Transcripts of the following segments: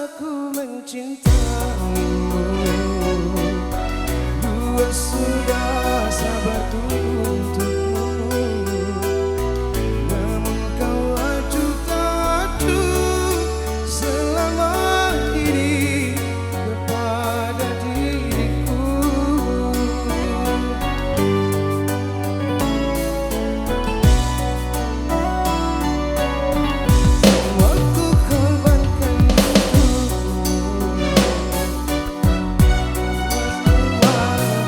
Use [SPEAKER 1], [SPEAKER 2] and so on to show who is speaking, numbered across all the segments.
[SPEAKER 1] aku mencintaimu. Dua sudah sabar untukmu, namun kau acuh-acuh selama ini kepada diriku. Waktu korbankan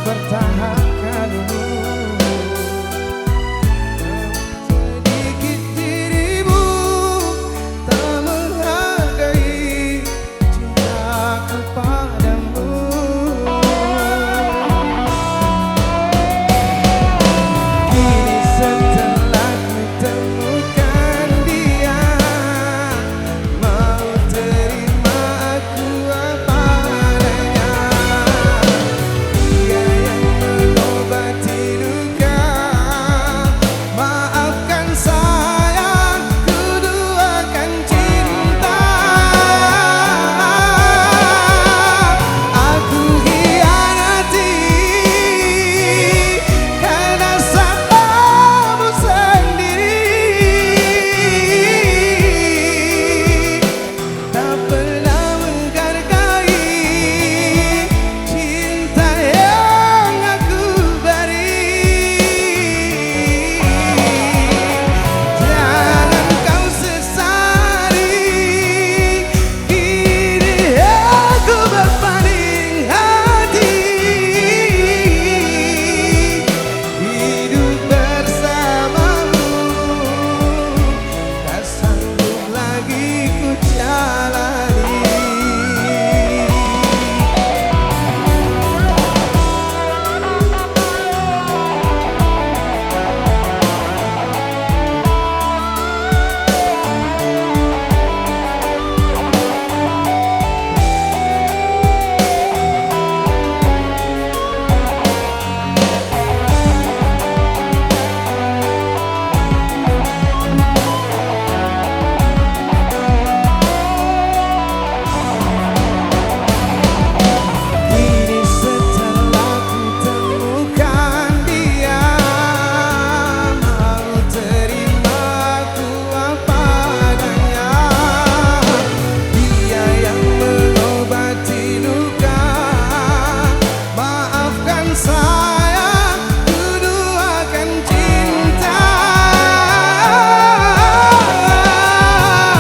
[SPEAKER 1] bertahankanmu, sedikit dirimu tak menghargai cintaku padamu. Kini setelah ku temukan dia, mau terima aku apa adanya. Dia yang mengobati luka, maafkan sayang, ku duakan cinta. Aku hianati karena salahmu sendiri, tak pernah menghargai cinta yang aku beri. Jangan kau sesali, kini aku berpaling hati. Hidup bersamamu tak sanggup lagi ku jalani. Kini setelah ku temukan dia, mau terima aku apa adanya. Dia yang mengobati luka, maafkan sayang, ku duakan cinta.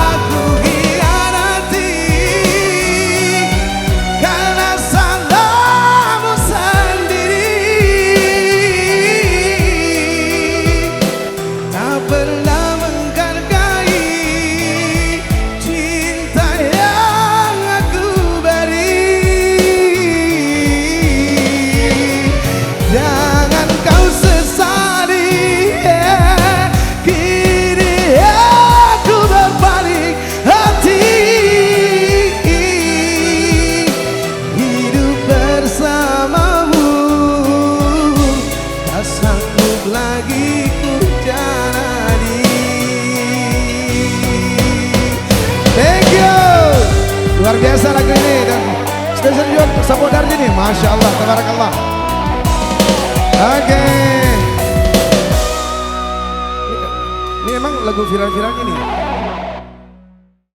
[SPEAKER 1] Aku hianati karena salahmu sendiri, tak pernah menghargai cinta yang aku beri. Jangan kau sesali, kini aku berpaling hati. Hidup bersamamu tak sanggup lagi ku jalani. Thank you, luar biasa lagu ini, dan spesial juga untuk Sahabat Darji nih, Masya Allah, tabarakallah. Oke, ini emang lagu viral-viral ini.